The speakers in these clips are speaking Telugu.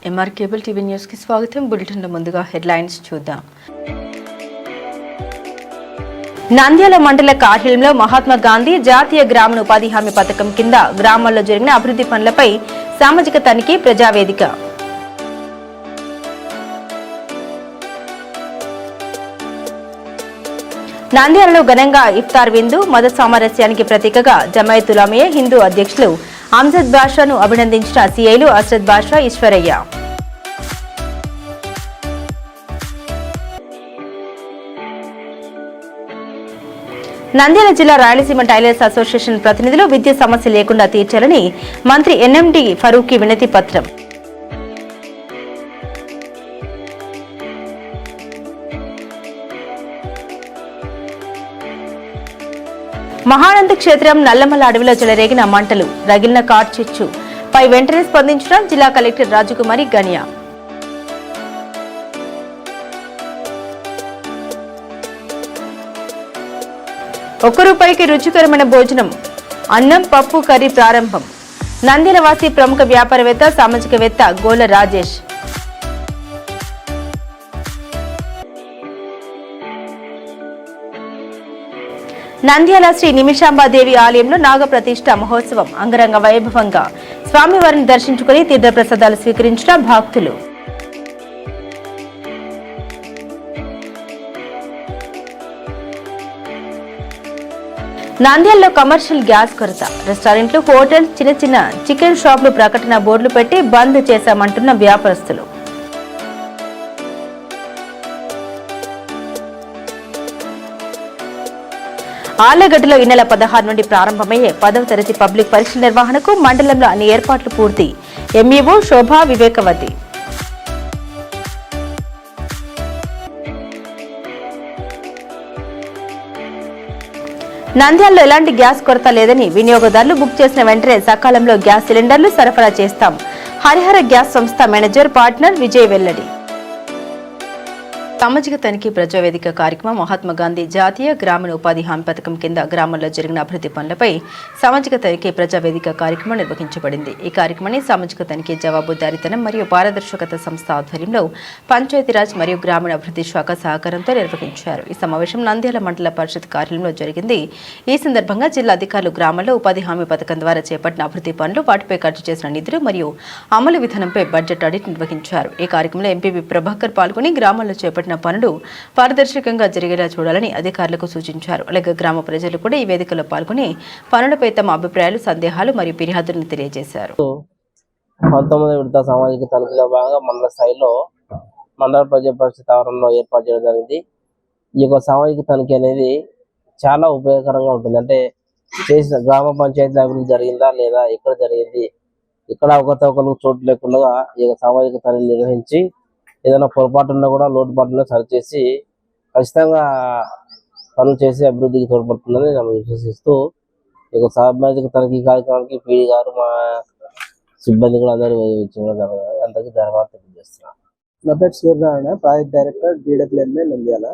ఎంఆర్ కేబుల్ టీవీ న్యూస్ కి స్వాగతం. బులెటిన్లో ముందుగా హెడ్లైన్స్ చూద్దాం. నంద్యాల మండల కార్యాలయంలో మహాత్మా గాంధీ జాతీయ గ్రామీణ ఉపాధి హామీ పథకం కింద గ్రామాల్లో జరిగిన అభివృద్ధి పనులపై సామాజిక తనిఖీ ప్రజావేదిక. నంద్యాలలో ఘనంగా ఇఫ్తార్ విందు. మత సామరస్యానికి ప్రతీకగా జమాయత్ ఉలమా హిందూ అధ్యక్షులు అమ్జద్ బాషాను అభినందించిన సీఐలు అస్రద్ బాషా, ఈశ్వరయ్య. నంద్యాల జిల్లా రాయలసీమ టైలర్స్ అసోసియేషన్ ప్రతినిధులు విద్యుత్ సమస్య లేకుండా తీర్చాలని మంత్రి ఎన్ఎండి ఫరూకీ వినతి పత్రం. మహానంద క్షేత్రం నల్లమల్ల అడవిలో చెలరేగిన మంటలు, రగిలిన కార్చిచ్చు పై వెంటనే స్పందించిన జిల్లా కలెక్టర్ రాజకుమారి గనియా. ₹1 రుచికరమైన భోజనం, అన్నం పప్పు కర్రీ ప్రారంభం. నంద్యాల వాసి ప్రముఖ వ్యాపారవేత్త సామాజికవేత్త గోల రాజేష్. నంద్యాల శ్రీ నిమిషాంబాదేవి ఆలయంలో నాగప్రతిష్ఠ మహోత్సవం అంగరంగ వైభవంగా స్వామివారిని దర్శించుకుని తీర్థప్రసాదాలు స్వీకరించిన భక్తులు. నంద్యాలలో కమర్షియల్ గ్యాస్ కొరత. రెస్టారెంట్లు, హోటల్, చిన్న చిన్న చికెన్ షాపులు ప్రకటన బోర్డులు పెట్టి బంద్ చేశామంటున్న వ్యాపారస్తులు. ఆళ్లగడ్డలో ఈ నెల 16 నుండి ప్రారంభమయ్యే 10వ తరగతి పబ్లిక్ పరీక్షల నిర్వహణకు మండలంలో అన్ని ఏర్పాట్లు పూర్తి. ఎంఈఓ శోభా వివేకవతి. నంద్యాలలో ఎలాంటి గ్యాస్ కొరత లేదని, వినియోగదారులు బుక్ చేసిన వెంటనే సకాలంలో గ్యాస్ సిలిండర్లు సరఫరా చేస్తాం. హరిహర గ్యాస్ సంస్థ మేనేజర్ పార్ట్నర్ విజయ్ వెల్లడి. సామాజిక తనిఖీ ప్రజావేదిక కార్యక్రమం మహాత్మా గాంధీ జాతీయ గ్రామీణ ఉపాధి హామీ పథకం కింద గ్రామాల్లో జరిగిన అభివృద్ధి పనులపై సామాజిక తనిఖీ ప్రజావేదిక కార్యక్రమం నిర్వహించబడింది. ఈ కార్యక్రమాన్ని సామాజిక తనిఖీ జవాబుదారీతనం మరియు పారదర్శకత సంస్థ ఆధ్వర్యంలో పంచాయతీరాజ్ మరియు గ్రామీణాభివృద్ధి శాఖ సహకారంతో నిర్వహించారు. ఈ సమావేశం నంద్యాల మండల పరిషత్ కార్యాలయంలో జరిగింది. ఈ సందర్భంగా జిల్లా అధికారులు గ్రామాల్లో ఉపాధి హామీ పథకం ద్వారా చేపట్టిన అభివృద్ధి పనులు, వాటిపై ఖర్చు చేసిన నిధులు మరియు అమలు విధానంపై బడ్జెట్ ఆడిట్ నిర్వహించారు. ఈ కార్యక్రమంలో ఎంపీపీ ప్రభాకర్ పాల్గొని గ్రామాల్లో చేపట్టిన పనులు పారదర్శకంగా జరిగేలా చూడాలని అధికారులకు సూచించారు. అలాగే గ్రామ ప్రజలు కూడా ఈ వేదికలో పాల్గొని పనులపై తమ అభిప్రాయాలు, సందేహాలు మరియు ఫిర్యాదులను తెలియజేశారు. 19వ విడత సామాజిక తనిఖీలో భాగంగా మండల స్థాయిలో మండల ప్రజా పరిషత్ ఆవరణలో ఏర్పాటు చేయడం జరిగింది. ఈ యొక్క సామాజిక తనిఖీ అనేది చాలా ఉపయోగకరంగా ఉంటుంది. అంటే చేసిన గ్రామ పంచాయతీ అభివృద్ధి జరిగిందా లేదా, ఎక్కడ జరిగింది, ఇక్కడ అవకతవకలు చోటు లేకుండా ఈ యొక్క సామాజిక తనిఖీ నిర్వహించి ఏదైనా పొరపాటున్నా కూడా లోటుపాటున్నా సరిచేసి ఖచ్చితంగా పనులు చేసి అభివృద్ధికి తోడ్పడుతుందని నేను విశ్వసిస్తూ ఈ యొక్క సామాజిక తనిఖీ కార్యక్రమానికి పీడీ గారు, మా సిబ్బంది కూడా అందరూ అందరికీ ధన్యవాదాలు తెలియజేస్తున్నాను. నా పేరు Suryanarayana, project director DWMA Nandyal.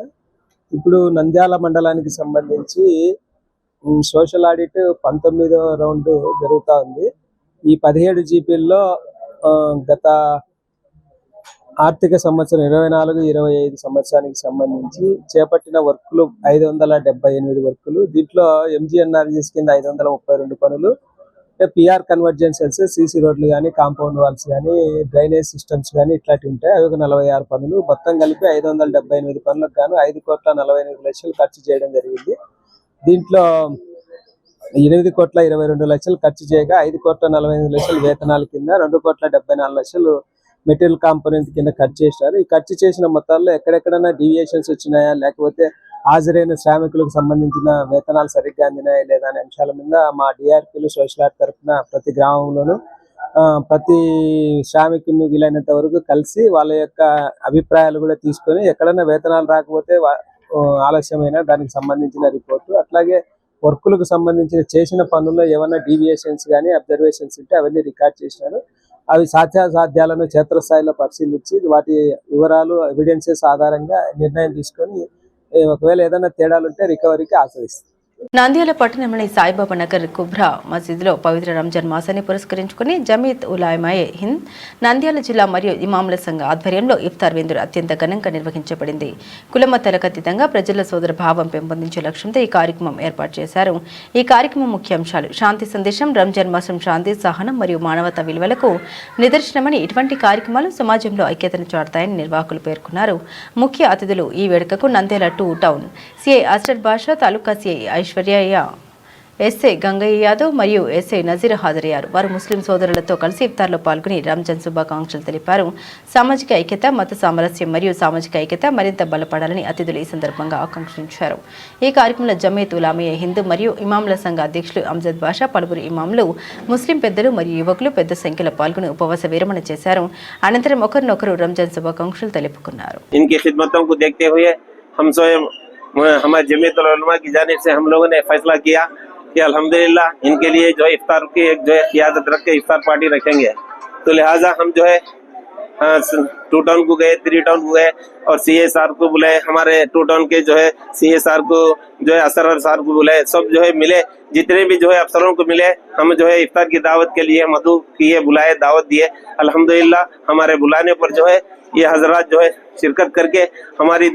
ఇప్పుడు నంద్యాల మండలానికి సంబంధించి సోషల్ ఆడిట్ 19వ రౌండ్ జరుగుతూ ఉంది. ఈ 17 జీపీల్లో గత ఆర్థిక సంవత్సరం 24-25 సంవత్సరానికి సంబంధించి చేపట్టిన వర్కులు 578 వర్కులు. దీంట్లో MGNRGS కింద 532 పనులు, PR కన్వర్జెన్సెస్, CC రోడ్లు కానీ, కాంపౌండ్ వాల్స్ కానీ, డ్రైనేజ్ సిస్టమ్స్ కానీ ఇట్లాంటివి ఉంటాయి. అవి 46 పనులు. మొత్తం కలిపి 578 పనులకు గాను 5,48,00,000 ఖర్చు చేయడం జరిగింది. దీంట్లో 8,22,00,000 ఖర్చు చేయగా 5,48,00,000 వేతనాల కింద, 2,74,00,000 మెటీరియల్ కాంపోనెంట్ కింద ఖర్చు చేశారు. ఈ ఖర్చు చేసిన మొత్తాల్లో ఎక్కడెక్కడైనా డీవియేషన్స్ వచ్చినాయా, లేకపోతే హాజరైన శ్రామికులకు సంబంధించిన వేతనాలు సరిగ్గా అందినాయా లేదా అనే అంశాల మీద మా DRPలు సోషల్ ఆర్ట్ తరఫున ప్రతి గ్రామంలోనూ ప్రతి శ్రామికుని వీలైనంత వరకు కలిసి వాళ్ళ యొక్క అభిప్రాయాలు కూడా తీసుకొని, ఎక్కడైనా వేతనాలు రాకపోతే ఆలస్యమైన దానికి సంబంధించిన రిపోర్టు, అట్లాగే వర్కులకు సంబంధించిన చేసిన పనుల్లో ఏమైనా డీవియేషన్స్ కానీ అబ్జర్వేషన్స్ ఉంటే అవన్నీ రికార్డ్ చేసినారు. అవి సాధ్యాసాధ్యాలను క్షేత్రస్థాయిలో పరిశీలించి వాటి వివరాలు, ఎవిడెన్సెస్ ఆధారంగా నిర్ణయం తీసుకొని ఒకవేళ ఏదైనా తేడాలుంటే రికవరీకి ఆశ్రయిస్తారు. నంద్యాల పట్టణంలోని సాయిబాబా నగర్ కుబ్రా మసీదులో పవిత్ర రంజాన్ మాసాన్ని పురస్కరించుకుని జమీయత్ ఉలామాయే హింద్ నంద్యాల జిల్లా మరియు ఇమాముల సంఘ ఆధ్వర్యంలో ఇఫ్తార్ విందులు అత్యంత ఘనంగా నిర్వహించబడింది. కులమతాలకు అతీతంగా ప్రజల సోదర భావం పెంపొందించే లక్ష్యంతో ఈ కార్యక్రమం ఏర్పాటు చేశారు. ఈ కార్యక్రమం ముఖ్యాంశాలు: శాంతి సందేశం. రంజాన్ మాసం శాంతి, సహనం మరియు మానవతా విలువలకు నిదర్శనమని ఇటువంటి కార్యక్రమాలు సమాజంలో ఐక్యతను చాటుతాయని నిర్వాహకులు పేర్కొన్నారు. ముఖ్య అతిథులు ఈ వేడుకకు నంద్యాల 2 టౌన్ సిఐ అస్రర్ బాషా, తాలూకా సిఐ ఐశ్వర్య, ఎస్ఐ గంగయ్య యాదవ్ మరియు ఎస్ఐ నజీర్ హాజరయ్యారు. వారు ముస్లిం సోదరులతో కలిసి ఇఫ్తార్లో పాల్గొని రంజాన్ శుభాకాంక్షలు తెలిపారు. సామాజిక ఐక్యత, మత సామరస్యం మరియు సామాజిక ఐక్యత మరింత బలపడాలని అతిథులు ఈ సందర్భంగా ఆకాంక్షించారు. ఈ కార్యక్రమంలో జమీయత్ ఉలామాయే హింద్ మరియు ఇమాముల సంఘ అధ్యక్షులు అమ్జద్ బాషా, పలువురు ఇమాములు, ముస్లిం పెద్దలు మరియు యువకులు పెద్ద సంఖ్యలో పాల్గొని ఉపవాస విరమణ చేశారు. అనంతరం ఒకరినొకరు రంజాన్ శుభాకాంక్షలు తెలుపుకున్నారు. हमारे जमीयत उलमा की जानिब से हम लोगों ने फैसला किया कि अल्हम्दुलिल्लाह इनके लिए जो है इफ्तार की एक जो है क़ियादत रख के इफ्तार पार्टी रखेंगे। तो लिहाजा हम जो है 2 टाउन को गए, 3 टाउन को गए और सीए साहब को बुलाए। हमारे 2 टाउन के जो है सीए साहब को जो है असर साहब को बुलाए। सब जो है मिले, जितने भी जो है अफसरों को मिले, हम जो है इफ्तार की दावत के लिए मदू किए, बुलाए, दावत दिए। अल्हम्दुलिल्लाह हमारे बुलाने पर जो है ये हजरात जो है शिरकत करके हमारी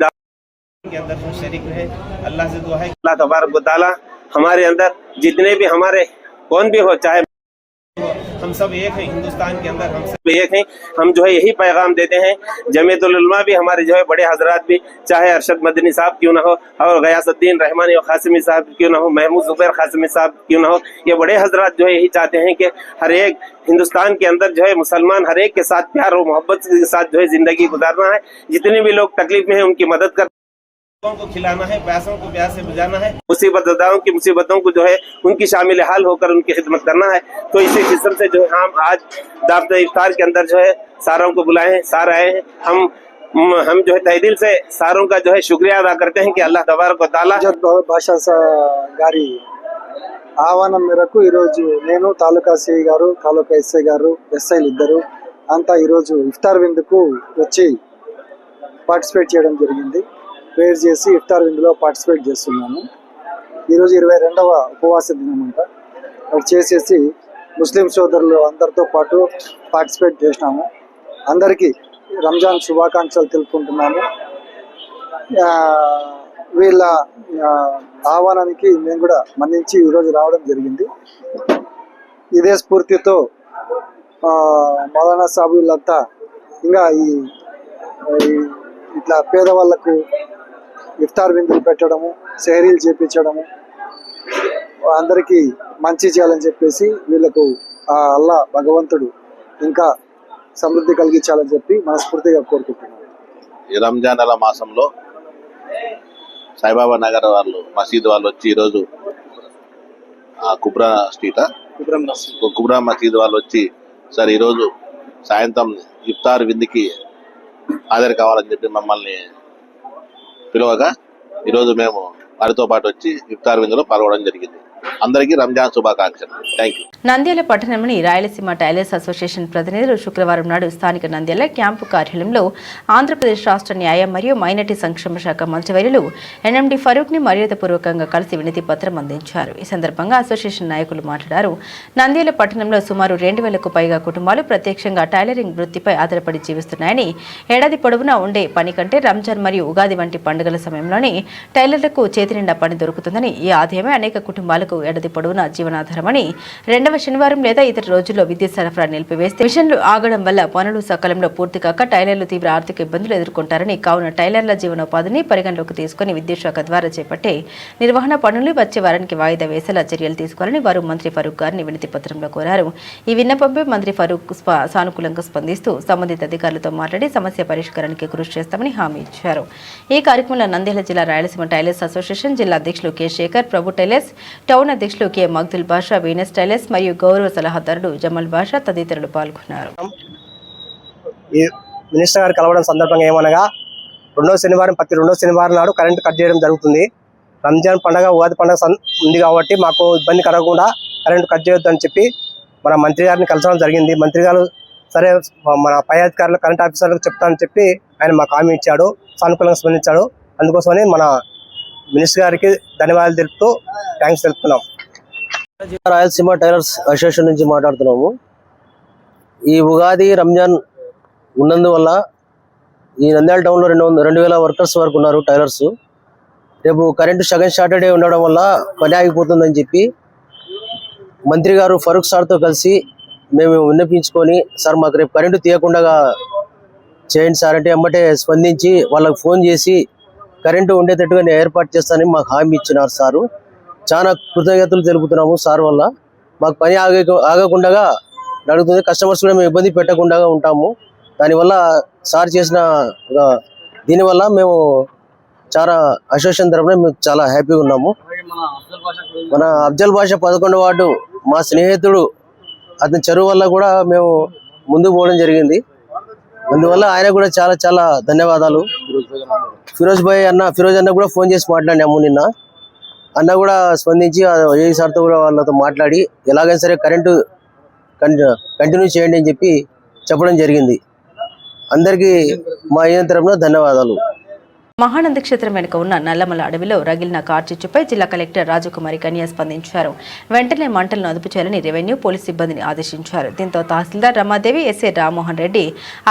के अंदर जो शरीक रहे। अल्लाह से दुआ है अल्लाह तबारक व तआला हमारे अंदर जितने भी हमारे कौन भी हो, चाहे हम सब एक हैं, हिंदुस्तान के अंदर हम सब एक हैं। हम जो है यही पैगाम देते हैं। जमीयतुल उलमा भी हमारे जो है बड़े हजरात भी, चाहे अरशद मदनी साहब क्यों ना हो और गयासुद्दीन रहमानी और खासिमी साहब क्यों ना हो, महमूद जुबैर खासिमी साहब क्यों ना हो, ये बड़े हजरात जो है यही चाहते हैं कि हर एक हिंदुस्तान के अंदर जो है मुसलमान हर एक के साथ प्यार और मोहब्बत के साथ जो है जिंदगी गुजारना है। जितने भी लोग तकलीफ में हैं उनकी मदद कर को खिलाना है, प्यासों को प्यास से बुझाना है, मुसीबतदारों की मुसीबतों को जो है उनकी शामिल हाल होकर उनकी खिदमत करना है। तो इसी किस्म से जो है हम आज दावत इफ्तार के अंदर जो है सारों को बुलाए हैं, सार आए हैं। हम जो है तहे दिल से सारों का जो है शुक्रिया अदा करते हैं कि अल्लाह तबारक व तआला భాషా గారి ఆహ్వానం మేరకు ఈరోజు నేను తాలూకా సిఐ గారు, తాలూకా ఎస్ఐ గారు, ఎస్ఐలు ఇద్దరు అంతా ఈరోజు ఇఫ్తార్ విందుకు వచ్చి పార్టిసిపేట్ చేయడం జరిగింది. ప్రేయర్ చేసి ఇఫ్తార్ విందులో పార్టిసిపేట్ చేస్తున్నాము. ఈరోజు 22వ ఉపవాస దినం అంట. అది చేసేసి ముస్లిం సోదరులు అందరితో పాటు పార్టిసిపేట్ చేసినాము. అందరికీ రంజాన్ శుభాకాంక్షలు తెలుపుకుంటున్నాము. వీళ్ళ ఆహ్వానానికి మేము కూడా మన్నించి ఈరోజు రావడం జరిగింది. ఇదే స్ఫూర్తితో మౌలానా సాబు వీళ్ళంతా ఇంకా ఇట్లా పేదవాళ్లకు ఇఫ్తార్ విందులు పెట్టడము, సెహరీలు చేపించడము, అందరికీ మంచి చేయాలని చెప్పేసి వీళ్ళకు అల్లా భగవంతుడు ఇంకా సమృద్ధి కలిగించాలని చెప్పి మనస్ఫూర్తిగా కోరుకుంటున్నాను. ఈ రంజాన్ నెల మాసంలో సాయిబాబా నగర్ వాళ్ళు మసీద్ వాళ్ళు వచ్చి ఈరోజు కుబ్రా మసీద్ వాళ్ళు వచ్చి సార్ ఈరోజు సాయంత్రం ఇఫ్తార్ విందుకి హాజరు కావాలని చెప్పి మమ్మల్ని పిలువగా ఈరోజు మేము వారితో పాటు వచ్చి ఇఫ్తార్ విందులో పాల్గొనడం జరిగింది. అందరికీ రంజాన్ శుభాకాంక్షలు. Thank you. నంద్యాల పట్టణంలోని రాయలసీమ టైలర్స్ అసోసియేషన్ ప్రతినిధులు శుక్రవారం నాడు స్థానిక నంద్యాల క్యాంపు కార్యాలయంలో ఆంధ్రప్రదేశ్ రాష్ట్ర న్యాయ మరియు మైనార్టీ సంక్షేమ శాఖ మంత్రివర్యులు ఎన్ఎండి ఫరూక్ ని మర్యాదపూర్వకంగా కలిసి వినతి పత్రం అందించారు. ఈ సందర్భంగా అసోసియేషన్ నాయకులు మాట్లాడారు. నంద్యాల పట్టణంలో సుమారు 2000కు పైగా కుటుంబాలు ప్రత్యక్షంగా టైలరింగ్ వృత్తిపై ఆధారపడి జీవిస్తున్నాయని, ఏడాది పొడవునా ఉండే పని కంటే రంజాన్ మరియు ఉగాది వంటి పండుగల సమయంలోనే టైలర్లకు చేతినిండా పని దొరుకుతుందని, ఈ ఆదాయమే అనేక కుటుంబాలకు ఏడాది పొడవునా జీవనాధారమని, రెండవ శనివారం లేదా ఇతర రోజుల్లో విద్యుత్ సరఫరా నిలిపివేస్తే మిషన్లు ఆగడం వల్ల పనులు సకాలంలో పూర్తి కాక టైలర్లు తీవ్ర ఆర్థిక ఇబ్బందులు ఎదుర్కొంటారని, కావున టైలర్ల జీవనోపాధిని పరిగణలోకి తీసుకుని విద్యుత్ శాఖ ద్వారా చేపట్టే నిర్వహణ పనులు వచ్చే వారానికి వాయిదా వేసేలా చర్యలు తీసుకోవాలని వారు మంత్రి ఫరూక్ గారిని వినతి పత్రంలో కోరారు. ఈ విన్నపంపై మంత్రి ఫరూక్ సానుకూలంగా స్పందిస్తూ సంబంధిత అధికారులతో మాట్లాడి సమస్య పరిష్కారానికి కృషి చేస్తామని హామీ ఇచ్చారు. ఈ కార్యక్రమంలో నంద్యాల జిల్లా రాయలసీమ టైలర్స్ అసోసియేషన్ జిల్లా అధ్యక్షులు కె శేఖర్, ప్రభు టైలర్స్ టౌన్ అధ్యక్షులు కె మగ్దుల్ బాషా, వీనస్ టైలర్స్ మరియు గౌరవ సలహాదారుడు జమల్ బాషా తదితరులు పాల్గొన్నారు. ఈ మినిస్టర్ గారు కలవడం సందర్భంగా ఏమనగా ప్రతి రెండో శనివారం నాడు కరెంటు కట్ చేయడం జరుగుతుంది. రంజాన్ పండుగ, ఉగాది పండుగ ఉంది కాబట్టి మాకు ఇబ్బంది కలగకుండా కరెంటు కట్ చేయొద్దని చెప్పి మన మంత్రి గారిని కలసడం జరిగింది. మంత్రి గారు సరే మన పై అధికారులు కరెంట్ ఆఫీసర్లకు చెప్తానని చెప్పి ఆయన మాకు హామీ ఇచ్చాడు, సానుకూలంగా స్పందించాడు. అందుకోసమని మన మినిస్టర్ గారికి ధన్యవాదాలు తెలుపుతూ థ్యాంక్స్ తెలుపుతున్నాం. రాయలసీమ టైలర్స్ అసోసియేషన్ నుంచి మాట్లాడుతున్నాము. ఈ ఉగాది రంజాన్ ఉన్నందువల్ల ఈ నంద్యాల టౌన్లో 2,000 వర్కర్స్ వరకు ఉన్నారు టైలర్స్. రేపు కరెంటు సెకండ్ సాటర్డే ఉండడం వల్ల పని ఆగిపోతుందని చెప్పి మంత్రి గారు ఫరూక్ సార్తో కలిసి మేము విన్నపించుకొని, సార్ మాకు రేపు కరెంటు తీయకుండా చేయండి సార్ అంటే ఎమ్మటే స్పందించి వాళ్ళకి ఫోన్ చేసి కరెంటు ఉండేటట్టుగా నేను ఏర్పాటు చేస్తానని మాకు హామీ ఇచ్చినారు సారు. చాలా కృతజ్ఞతలు తెలుపుతున్నాము సార్ వల్ల. మాకు పని ఆగకుండా నడుగుతుంది, కస్టమర్స్ కూడా మేము ఇబ్బంది పెట్టకుండా ఉంటాము. దానివల్ల సార్ చేసిన దీనివల్ల మేము చాలా అసోసియేషన్ తరఫున మేము చాలా హ్యాపీగా ఉన్నాము. మన అఫ్జల్ బాషా 11వ వార్డు మా స్నేహితుడు అతని చెరువు వల్ల కూడా మేము ముందుకు పోవడం జరిగింది. అందువల్ల ఆయన కూడా చాలా చాలా ధన్యవాదాలు. ఫిరోజ్ అన్న కూడా ఫోన్ చేసి మాట్లాడినాము నిన్న. అన్న కూడా స్పందించి ఏ సార్తో కూడా వాళ్ళతో మాట్లాడి ఎలాగైనా సరే కరెంటు కంటిన్యూ చేయండి అని చెప్పి చెప్పడం జరిగింది. అందరికీ మా ఈయన తరఫున ధన్యవాదాలు. మహానంది క్షేత్రం వెనుక ఉన్న నల్లమల అడవిలో రగిలిన కార్చిచ్చుపై జిల్లా కలెక్టర్ రాజకుమారి కన్యా స్పందించారు. వెంటనే మంటలను అదుపు చేయాలని రెవెన్యూ పోలీస్ సిబ్బందిని ఆదేశించారు. దీంతో తహసీల్దార్ రమాదేవి, ఎస్ఐ రామ్మోహన్ రెడ్డి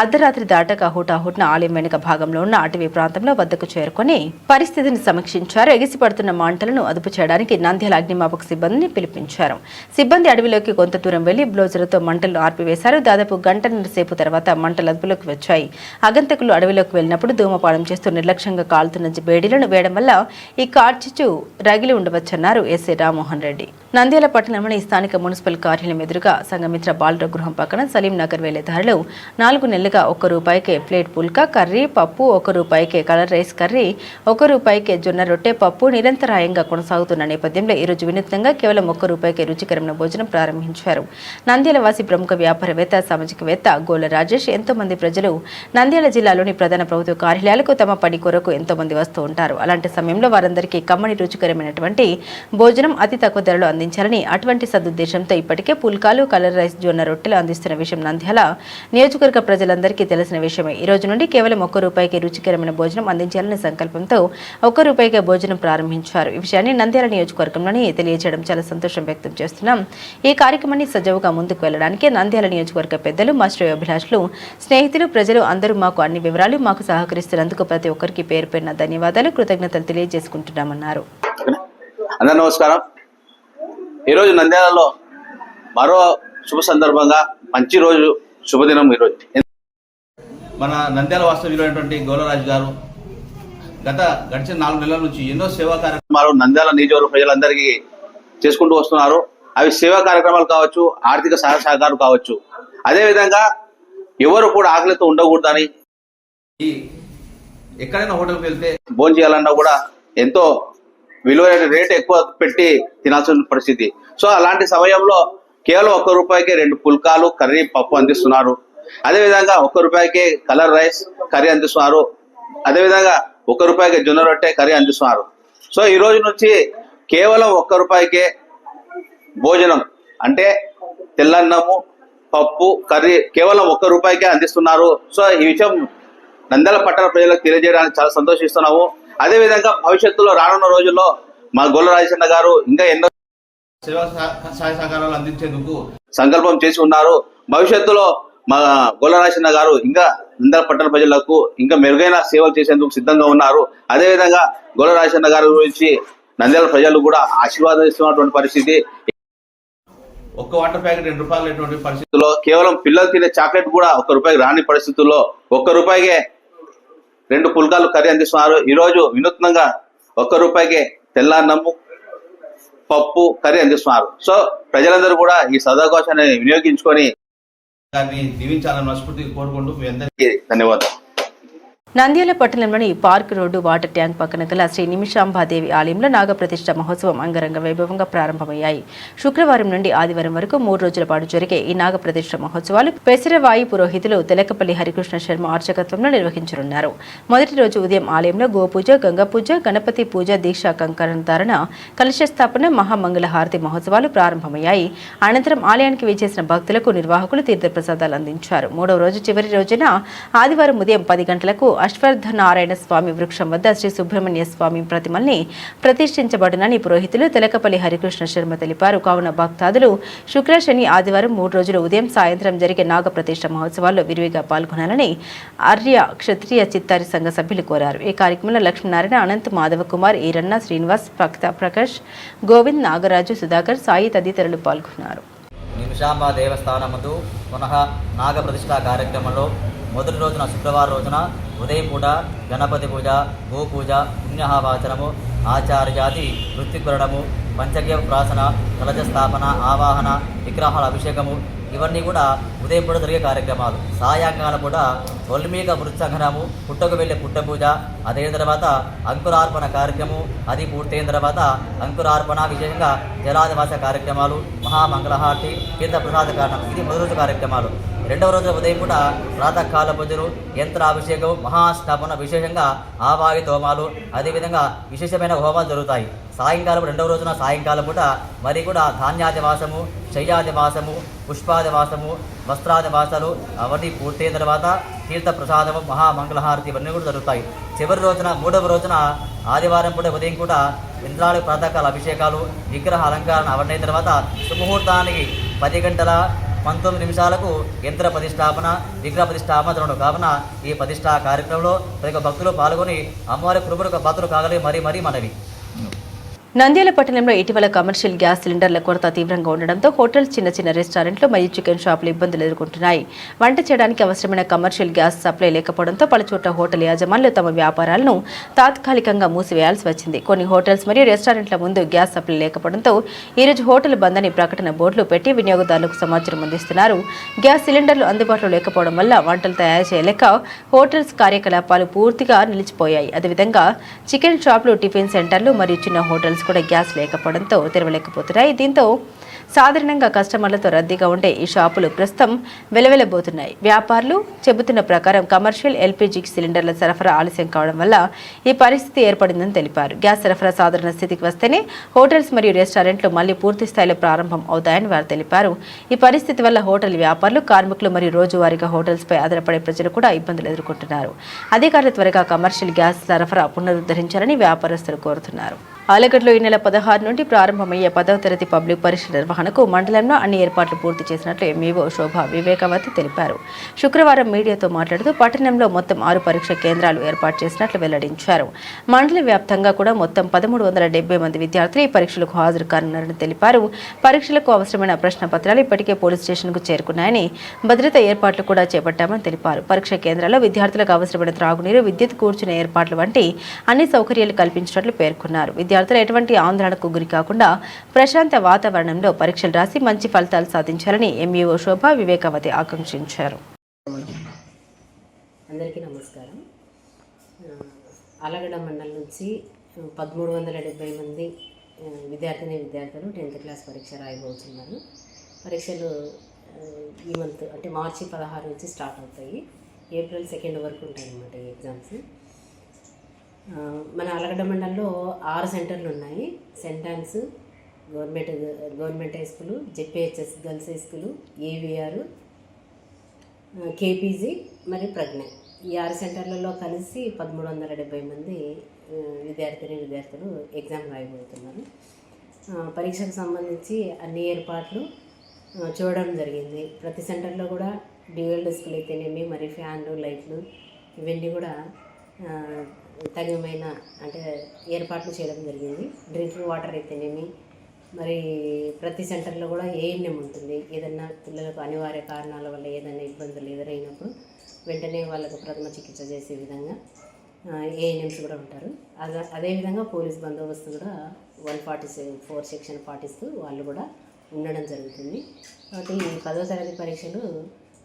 అర్ధరాత్రి దాటక హుటాహుట్న ఆలయం వెనుక భాగంలో ఉన్న అటవీ ప్రాంతంలో వద్దకు చేరుకుని పరిస్థితిని సమీక్షించారు. ఎగిసిపడుతున్న మంటలను అదుపు చేయడానికి నంద్యాల అగ్నిమాపక సిబ్బందిని పిలిపించారు. సిబ్బంది అడవిలోకి కొంత దూరం వెళ్లి బ్లోజర్తో మంటలను ఆర్పివేశారు. దాదాపు గంటన్నర సేపు తర్వాత మంటలు అదుపులోకి వచ్చాయి. ఆగంతకులు అడవిలోకి వెళ్లినప్పుడు ధూమపానం చేస్తూ నిర్లక్ష్యంగా కాలుతున్న బేడీలను వేయడం వల్ల ఈ కార్చిచ్చు రగిలి ఉండవచ్చన్నారు ఎస్ఐ రామ్మోహన్ రెడ్డి. నంద్యాల పట్టణంలోని స్థానిక మున్సిపల్ కార్యాలయం ఎదురుగా సంఘమిత్ర బాలుర గృహం పక్కన సలీం నగర్ వెళ్లే దారిలో 4 నెలలుగా ₹1 ప్లేట్ పుల్కా కర్రీ, పప్పు, ₹1 కలర్ రైస్ కర్రీ, ₹1 జొన్న రొట్టె పప్పు నిరంతరాయంగా కొనసాగుతున్న నేపథ్యంలో ఈరోజు వినూత్నంగా కేవలం ₹1 రుచికరమైన భోజనం ప్రారంభించారు. నంద్యాల వాసి ప్రముఖ వ్యాపారవేత్త, సామాజికవేత్త గోల రాజేష్. ఎంతో మంది ప్రజలు నంద్యాల జిల్లాలోని ప్రధాన ప్రభుత్వ కార్యాలయాలకు తమ పని కొరకు ఎంతో మంది వస్తూ ఉంటారు. అలాంటి సమయంలో వారందరికీ కమ్మని రుచికరమైనటువంటి భోజనం అతి తక్కువ ధరలో అందించాలని అటువంటి సదుద్దేశంతో ఇప్పటికే పుల్కాలు, కలర్ రైస్, జొన్న రొట్టెలు అందిస్తున్న విషయం నంద్యాల నియోజకవర్గ ప్రజలందరికీ తెలిసిన విషయమే. ఈ రోజు నుండి కేవలం ₹1 రుచికరమైన భోజనం అందించాలనే సంకల్పంతో ₹1 భోజనం ప్రారంభించారు. ఈ విషయాన్ని నంద్యాల నియోజకవర్గంలోని తెలియజేయడం చాలా సంతోషం వ్యక్తం చేస్తున్నాం. ఈ కార్యక్రమాన్ని సజావుగా ముందుకు వెళ్లడానికి నంద్యాల నియోజకవర్గ పెద్దలు, మా శ్రేయోభిలాషులు, స్నేహితులు, ప్రజలు అందరూ మాకు అన్ని వివరాలు మాకు సహకరిస్తున్నందుకు ప్రతి ఒక్కరికి పేరు పేరున ధన్యవాదాలు, కృతజ్ఞతలు తెలియజేసుకుంటున్నామన్నారు. అందరూ నమస్కారం. ఈరోజు నంద్యాలలో మరో శుభ సందర్భంగా మంచి రోజు, శుభదినం ఈరోజు. మన నంద్యాల వాస్తవ్యులైనటువంటి గోలరాజు గారు గడిచిన 4 నెలల నుంచి ఎన్నో సేవా కార్యక్రమాలు నంద్యాల నియోజకవర్గ ప్రజలందరికీ చేసుకుంటూ వస్తున్నారు. అవి సేవా కార్యక్రమాలు కావచ్చు, ఆర్థిక సహాయ సహకారం కావచ్చు. అదేవిధంగా ఎవరు కూడా ఆకలితో ఉండకూడదని, ఎక్కడైనా హోటల్కి వెళ్తే భోజనం చేయాలన్నా కూడా ఎంతో విలువైన రేట్ ఎక్కువ పెట్టి తినాల్సిన పరిస్థితి. సో అలాంటి సమయంలో కేవలం ₹1 2 పుల్కాలు, కర్రీ, పప్పు అందిస్తున్నారు. అదేవిధంగా ₹1 కలర్ రైస్ కర్రీ అందిస్తున్నారు. అదేవిధంగా ₹1 జొన్న రొట్టె కర్రీ అందిస్తున్నారు. సో ఈ రోజు నుంచి కేవలం ₹1 భోజనం అంటే తెల్లన్నము, పప్పు, కర్రీ కేవలం ₹1 అందిస్తున్నారు. సో ఈ విషయం నంద్యాల పట్టణ ప్రజలకు తెలియజేయడానికి చాలా సంతోషిస్తున్నాము. అదేవిధంగా భవిష్యత్తులో రానున్న రోజుల్లో మా గోల రాజేశ్వర గారు ఇంకా ఎన్నో సేవా సహాయ సహకారాలు అందించేందుకు సంకల్పం చేసి ఉన్నారు. భవిష్యత్తులో మా గోల రాజేశ్వర గారు ఇంకా నంద్యాల పట్టణ ప్రజలకు ఇంకా మెరుగైన సేవలు చేసేందుకు సిద్ధంగా ఉన్నారు. అదేవిధంగా గోల రాజేశ్వర గారి గురించి నంద్యాల ప్రజలు కూడా ఆశీర్వాదిస్తున్నటువంటి పరిస్థితి. ఒక్క వాటర్ ప్యాకెట్ ₹2 పరిస్థితుల్లో కేవలం పిల్లలు తినే చాక్లెట్ కూడా ₹1 రాని పరిస్థితుల్లో ₹1 2 పుల్కాలు కర్రీ అందిస్తున్నారు. ఈ రోజు వినూత్నంగా ₹1 తెల్లన్నము, పప్పు, కర్రీ అందిస్తున్నారు. సో ప్రజలందరూ కూడా ఈ సదావకాశాన్ని వినియోగించుకొని దాన్ని దీవించాలని మనస్ఫూర్తిగా కోరుకుంటూ మీ అందరికీ ధన్యవాదాలు. నంద్యాల పట్టణంలోని పార్క్ రోడ్డు వాటర్ ట్యాంక్ పక్కన గల శ్రీ నిమిషాంబాదేవి ఆలయంలో నాగప్రతిష్ఠ మహోత్సవం అంగరంగ వైభవంగా ప్రారంభమయ్యాయి. శుక్రవారం నుండి ఆదివారం వరకు 3 రోజుల పాటు జరిగే ఈ నాగప్రతిష్ఠ మహోత్సవాలు పెసరవాయి పురోహితులు తెలకపల్లి హరికృష్ణ శర్మ అర్చకత్వంలో నిర్వహించనున్నారు. మొదటి రోజు ఉదయం ఆలయంలో గోపూజ, గంగా పూజ, గణపతి పూజ, దీక్షా కంకణ ధారణ, కలశ స్థాపన, మహామంగళ హారతి మహోత్సవాలు ప్రారంభమయ్యాయి. అనంతరం ఆలయానికి విచ్చేసిన భక్తులకు నిర్వాహకులు తీర్థప్రసాదాలు అందించారు. 3వ రోజు చివరి రోజున ఆదివారం ఉదయం 10 గంటలకు అశ్వత్థనారాయణ స్వామి వృక్షం వద్ద శ్రీ సుబ్రహ్మణ్య స్వామి ప్రతిమల్ని ప్రతిష్ఠించబడునని పురోహితులు తెలకపల్లి హరికృష్ణ శర్మ తెలిపారు. కావున భక్తాదులు శుక్ర, శని, ఆదివారం 3 రోజులు ఉదయం సాయంత్రం జరిగే నాగప్రతిష్ఠ మహోత్సవాల్లో విరివిగా పాల్గొనాలని ఆర్య క్షత్రియ చిత్తారి సంఘ సభ్యులు కోరారు. ఈ కార్యక్రమంలో లక్ష్మీనారాయణ, అనంత్, మాధవ కుమార్, ఈరన్న, శ్రీనివాస్, భక్త ప్రకాష్, గోవింద్, నాగరాజు, సుధాకర్, సాయి తదితరులు పాల్గొన్నారు. నిమిషాంబ దేవస్థానముందు పునః నాగప్రతిష్ఠా కార్యక్రమంలో మొదటి రోజున శుక్రవారం రోజున ఉదయం పూట గణపతి పూజ, గోపూజ, పుణ్యహావాచనము, ఆచార్యాది వృత్తికరణము, పంచగవ్య ప్రాసన, కలశ స్థాపన, ఆవాహన, విగ్రహాల అభిషేకము ఇవన్నీ కూడా ఉదయం పూట జరిగే కార్యక్రమాలు. సాయంకాలం కూడా వల్మీక వృత్సంగనము, పుట్టకు వెళ్ళే పుట్ట పూజ, అదైన తర్వాత అంకురార్పణ కార్యక్రమం, అది పూర్తయిన తర్వాత అంకురార్పణ విశేషంగా జలాదివాస కార్యక్రమాలు, మహామంగళహారతి, తీర్థ ప్రసాద కారణం ఇది మొదటి రోజు కార్యక్రమాలు. రెండవ రోజు ఉదయం పూట ప్రాతకాల పూజలు, యంత్రాభిషేకం, మహాస్థాపన, విశేషంగా ఆవాయి హోమాలు, అదేవిధంగా విశేషమైన హోమాలు జరుగుతాయి. సాయంకాలం రెండవ రోజున సాయంకాలం పూట మరి కూడా ధాన్యాదివాసము, శయ్యాదివాసము, పుష్పాదివాసము, వస్త్రాదివాసాలు అవన్నీ పూర్తయిన తర్వాత తీర్థ ప్రసాదము, మహామంగళహారతి ఇవన్నీ కూడా జరుగుతాయి. చివరి రోజున మూడవ రోజున ఆదివారం పూట ఉదయం కూడా యంత్రాలు ప్రాతకాల అభిషేకాలు, విగ్రహ అలంకరణ అవన్నీ తర్వాత సుముహూర్తానికి 10 గంటల 19 నిమిషాలకు యంత్ర ప్రతిష్టాపన, విగ్రహ ప్రతిష్టాపన జరగడం కావున ఈ ప్రతిష్టా కార్యక్రమంలో ప్రతి భక్తులు పాల్గొని అమ్మవారి కృపకు పాత్రలు కాగలి మరీ మనవి. నంద్యాల పట్టణంలో ఇటీవల కమర్షియల్ గ్యాస్ సిలిండర్ల కొరత తీవ్రంగా ఉండడంతో హోటల్స్, చిన్న రెస్టారెంట్లు మరియు చికెన్ షాపులు ఇబ్బందులు ఎదుర్కొంటున్నాయి. వంట చేయడానికి అవసరమైన కమర్షియల్ గ్యాస్ సప్లై లేకపోవడంతో పలుచోట్ల హోటల్ యాజమాన్యులు తమ వ్యాపారాలను తాత్కాలికంగా మూసివేయాల్సి వచ్చింది. కొన్ని హోటల్స్ మరియు రెస్టారెంట్ల ముందు గ్యాస్ సప్లై లేకపోవడంతో ఈరోజు హోటల్ బంద్ అని ప్రకటన బోర్డులు పెట్టి వినియోగదారులకు సమాచారం అందిస్తున్నారు. గ్యాస్ సిలిండర్లు అందుబాటులో లేకపోవడం వల్ల వంటలు తయారు చేయలేక హోటల్స్ కార్యకలాపాలు పూర్తిగా నిలిచిపోయాయి. అదేవిధంగా చికెన్ షాపులు, టిఫిన్ సెంటర్లు మరియు చిన్న హోటల్స్ కూడా గ్యాస్ లేకపోవడంతో తెరవలేకపోతున్నాయి. దీంతో సాధారణంగా కస్టమర్లతో రద్దీగా ఉండే ఈ షాపులు ప్రస్తుతం వెలవెలబోతున్నాయి. వ్యాపారులు చెబుతున్న ప్రకారం కమర్షియల్ ఎల్పీజీ సిలిండర్ల సరఫరా ఆలస్యం కావడం వల్ల ఈ పరిస్థితి ఏర్పడిందని తెలిపారు. గ్యాస్ సరఫరా సాధారణ స్థితికి వస్తేనే హోటల్స్ మరియు రెస్టారెంట్లు మళ్లీ పూర్తి స్థాయిలో ప్రారంభం అవుతాయని వారు తెలిపారు. ఈ పరిస్థితి వల్ల హోటల్ వ్యాపారులు, కార్మికులు మరియు రోజువారీగా హోటల్స్పై ఆధారపడే ప్రజలు కూడా ఇబ్బందులు ఎదుర్కొంటున్నారు. అధికారులు త్వరగా కమర్షియల్ గ్యాస్ సరఫరా పునరుద్ధరించాలని వ్యాపారస్తులు కోరుతున్నారు. ఆలగడ్డలో ఈ నెల 16 నుండి ప్రారంభమయ్యే 10వ తరగతి పబ్లిక్ పరీక్షల నిర్వహణకు మండలంలో అన్ని ఏర్పాట్లు పూర్తి చేసినట్లు ఎంఈఓ శోభా వివేకవతి తెలిపారు. శుక్రవారం మీడియాతో మాట్లాడుతూ పట్టణంలో మొత్తం 6 పరీక్ష కేంద్రాలు ఏర్పాటు చేసినట్లు వెల్లడించారు. మండల వ్యాప్తంగా కూడా మొత్తం 1370 మంది విద్యార్థులు ఈ పరీక్షలకు హాజరు కానున్నారని తెలిపారు. పరీక్షలకు అవసరమైన ప్రశ్న పత్రాలు ఇప్పటికే పోలీస్ స్టేషన్కు చేరుకున్నాయని, భద్రత ఏర్పాట్లు కూడా చేపట్టామని తెలిపారు. పరీక్ష కేంద్రాల్లో విద్యార్థులకు అవసరమైన త్రాగునీరు, విద్యుత్, కూర్చునే ఏర్పాట్లు వంటి అన్ని సౌకర్యాలు కల్పించినట్లు పేర్కొన్నారు. విద్యార్థులు ఎటువంటి ఆందోళనకు గురి కాకుండా ప్రశాంత వాతావరణంలో పరీక్షలు రాసి మంచి ఫలితాలు సాధించాలని ఎంఈఓ శోభా వివేకవతి ఆకాంక్షించారు. అందరికీ నమస్కారం. ఆలగడ్డ మండలం నుంచి 1370 మంది విద్యార్థులు 10th క్లాస్ పరీక్ష రాయబోతున్నారు. పరీక్షలు ఈ మంత్ అంటే మార్చి 16 నుంచి స్టార్ట్ అవుతాయి. ఏప్రిల్ 2 వరకు ఉంటాయి అన్నమాట ఈ ఎగ్జామ్స్. మన ఆలగడ్డ మండలంలో 6 సెంటర్లు ఉన్నాయి. Saint Ann's government high school, ZPHS girls high school, AVR, KPG మరియు ప్రజ్ఞ. ఈ 6 సెంటర్లలో కలిసి 1370 మంది విద్యార్థులు ఎగ్జామ్ రాయబోతున్నారు. పరీక్షకు సంబంధించి అన్ని ఏర్పాట్లు చూడడం జరిగింది. ప్రతి సెంటర్లో కూడా డ్యూయల్ డిస్ప్లే అయితేనేమి, మరి ఫ్యాన్లు, లైట్లు ఇవన్నీ కూడా తగినమైన అంటే ఏర్పాట్లు చేయడం జరిగింది. డ్రింకింగ్ వాటర్ అయితేనేమి, మరి ప్రతి సెంటర్లో కూడా ఏఎన్ఎం ఉంటుంది. ఏదన్నా పిల్లలకు అనివార్య కారణాల వల్ల ఏదైనా ఇబ్బందులు ఎదురైనప్పుడు వెంటనే వాళ్ళకు ప్రథమ చికిత్స చేసే విధంగా ఏఎన్ఎంస్ కూడా ఉంటారు. అదేవిధంగా పోలీస్ బందోబస్తు కూడా 144 సెక్షన్ పాటిస్తూ వాళ్ళు కూడా ఉండడం జరుగుతుంది. కాబట్టి ఈ 10వ తరగతి పరీక్షలు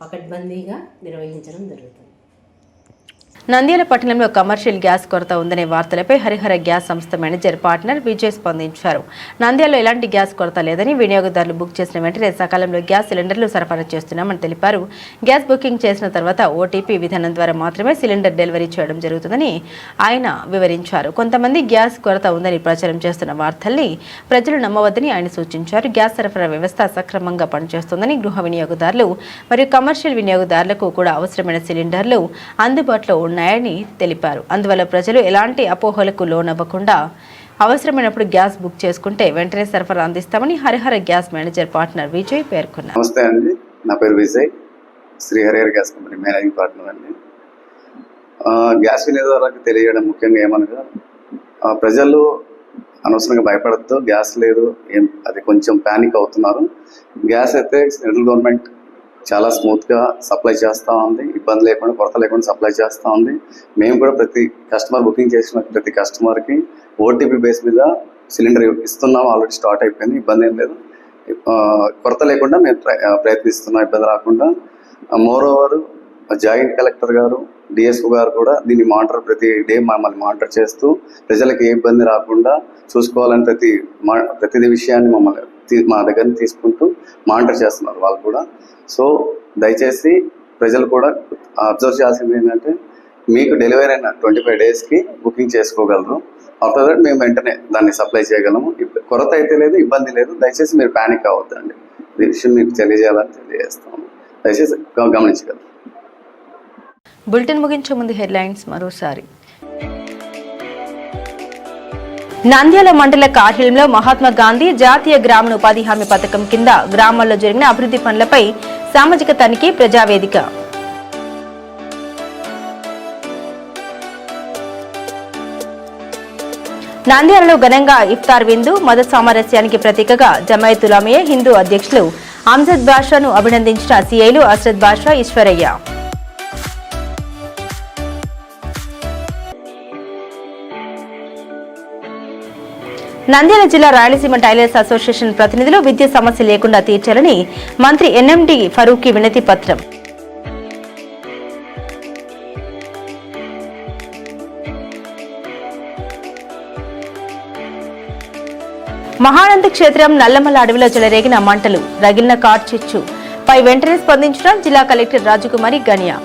పకడ్బందీగా నిర్వహించడం జరుగుతుంది. నంద్యాల పట్టణంలో కమర్షియల్ గ్యాస్ కొరత ఉందనే వార్తలపై హరిహర గ్యాస్ సంస్థ మేనేజర్ పార్ట్నర్ విజయ్ స్పందించారు. నంద్యాలలో ఎలాంటి గ్యాస్ కొరత లేదని, వినియోగదారులు బుక్ చేసిన వెంటనే సకాలంలో గ్యాస్ సిలిండర్లు సరఫరా చేస్తున్నామని తెలిపారు. గ్యాస్ బుకింగ్ చేసిన తర్వాత ఓటీపీ విధానం ద్వారా మాత్రమే సిలిండర్ డెలివరీ చేయడం జరుగుతుందని ఆయన వివరించారు. కొంతమంది గ్యాస్ కొరత ఉందని ప్రచారం చేస్తున్న వార్తల్ని ప్రజలు నమ్మవద్దని ఆయన సూచించారు. గ్యాస్ సరఫరా వ్యవస్థ సక్రమంగా పనిచేస్తుందని, గృహ వినియోగదారులు మరియు కమర్షియల్ వినియోగదారులకు కూడా అవసరమైన సిలిండర్లు అందుబాటులో ఉన్నాయి ఉన్నాయని తెలిపారు. అందువల్ల ప్రజలు ఎలాంటి అపోహలకు లోనవ్వకుండా అవసరమైనప్పుడు గ్యాస్ బుక్ చేసుకుంటే వెంటనే సరఫరా అందిస్తామని Harihara gas manager partner Vijay పేర్కొన్నారు. నమస్తే అండి, నా పేరు Vijay, Shri Harihara gas company managing partner అండి. గ్యాస్ వినియోగదారులకు తెలియడం ముఖ్యంగా ఏమనగా ప్రజలు అనవసరంగా భయపడద్దు, గ్యాస్ లేదు అది కొంచెం ప్యానిక్ అవుతున్నారు. గ్యాస్ అయితే సెంట్రల్ గవర్నమెంట్ చాలా స్మూత్గా సప్లై చేస్తూ ఉంది, ఇబ్బంది లేకుండా కొరత లేకుండా సప్లై చేస్తూ ఉంది. మేము కూడా ప్రతి కస్టమర్ బుకింగ్ చేసిన ప్రతి కస్టమర్కి ఓటీపీ బేస్ మీద సిలిండర్ ఇస్తున్నాం. ఆల్రెడీ స్టార్ట్ అయిపోయింది, ఇబ్బంది ఏం లేదు. కొరత లేకుండా మేము ప్రయత్నిస్తున్నాం, ఇబ్బంది రాకుండా. మోర్ ఓవర్ జాయింట్ కలెక్టర్ గారు, డిఎస్ఓ గారు కూడా దీన్ని మానిటర్ ప్రతి డే మమ్మల్ని మానిటర్ చేస్తూ ప్రజలకు ఏ ఇబ్బంది రాకుండా చూసుకోవాలని ప్రతి విషయాన్ని మా దగ్గర తీసుకుంటూ మానిటర్ చేస్తున్నారు వాళ్ళు కూడా. సో దయచేసి ప్రజలు కూడా అబ్జర్వ్ చేయాల్సింది ఏంటంటే మీకు డెలివరీ అయిన 25 డేస్కి బుకింగ్ చేసుకోగలరు. ఆఫ్టర్ దట్ మేము వెంటనే దాన్ని సప్లై చేయగలము. కొరత అయితే లేదు, ఇబ్బంది లేదు. దయచేసి మీరు ప్యానిక్ అవ్వద్దండి. ఈ విషయం మీకు తెలియజేయాలని తెలియజేస్తాము. దయచేసి గమనించగలరు. బులెటిన్ ముగించే ముందు హెడ్లైన్స్ మరోసారి. నంద్యాల మండల కార్యాలయంలో మహాత్మా గాంధీ జాతీయ గ్రామీణ ఉపాధి హామీ పథకం కింద గ్రామాల్లో జరిగిన అభివృద్ధి పనులపై సామాజిక తనిఖీ ప్రజావేదిక. నంద్యాలలో ఘనంగా ఇఫ్తార్ విందు, మత సామరస్యానికి ప్రతీకగా జమాయత్ ఉలమా హిందూ అధ్యక్షులు అమ్జద్ బాషాను అభినందించిన సిఐలు అస్రద్ బాషా, ఈశ్వరయ్య. నంద్యాల జిల్లా రాయలసీమ టైలర్స్ అసోసియేషన్ ప్రతినిధులు విద్యుత్ సమస్య లేకుండా తీర్చాలని మంత్రి ఎన్ఎండి ఫరూకీ వినతి పత్రం. మహానంద క్షేత్రం నల్లమల్ల అడవిలో చెలరేగిన మంటలు, రగిలిన కార్చిచ్చు పై వెంటనే స్పందించిన జిల్లా కలెక్టర్ రాజకుమారి గనియా.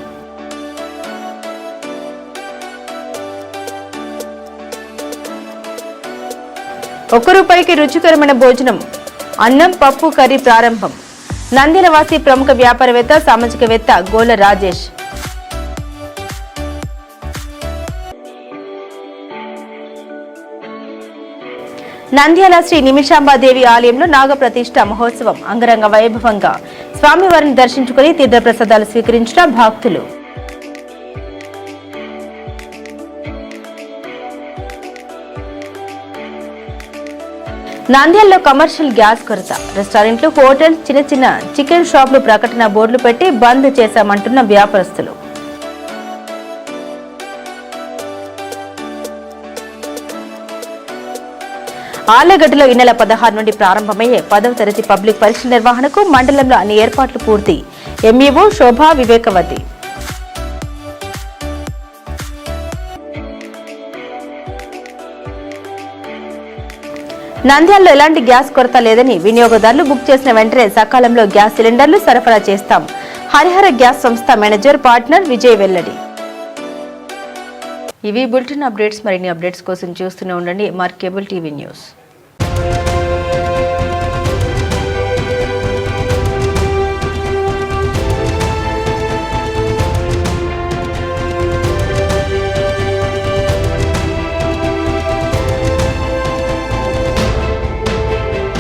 ₹1 రుచికరమైన భోజనం, అన్నం పప్పు కర్రీ ప్రారంభం. నంద్యాల వాసి ప్రముఖ వ్యాపారవేత్త సామాజికవేత్త గోల రాజేష్. నంద్యాల శ్రీ నిమిషాంబాదేవి ఆలయంలో నాగప్రతిష్ఠ మహోత్సవం అంగరంగ వైభవంగా స్వామివారిని దర్శించుకుని తీర్థప్రసాదాలు స్వీకరించిన భక్తులు. నంద్యాలలో కమర్షియల్ గ్యాస్ కొరత, రెస్టారెంట్లు, హోటల్స్, చిన్న చిన్న చికెన్ షాపులు ప్రకటన బోర్డులు పెట్టి బంద్ చేశామంటున్న వ్యాపారస్తులు. ఆళ్లగడ్డలో ఈ నెల 16 నుండి ప్రారంభమయ్యే 10వ తరగతి పబ్లిక్ పరీక్షల నిర్వహణకు మండలంలో అన్ని ఏర్పాట్లు పూర్తి. ఎంఈఓ శోభా వివేకవతి. నంద్యాలలో ఎలాంటి గ్యాస్ కొరత లేదని, వినియోగదారులు బుక్ చేసిన వెంటనే సకాలంలో గ్యాస్ సిలిండర్లు సరఫరా చేస్తాం. హరిహర గ్యాస్ సంస్థ మేనేజర్ పార్ట్నర్ విజయ్ వెల్లడి. ఇవి బులెటిన్ అప్డేట్స్. మరిన్ని అప్డేట్స్ కోసం చూస్తూనే ఉండండి ఎంఆర్ కేబుల్ టీవీ న్యూస్.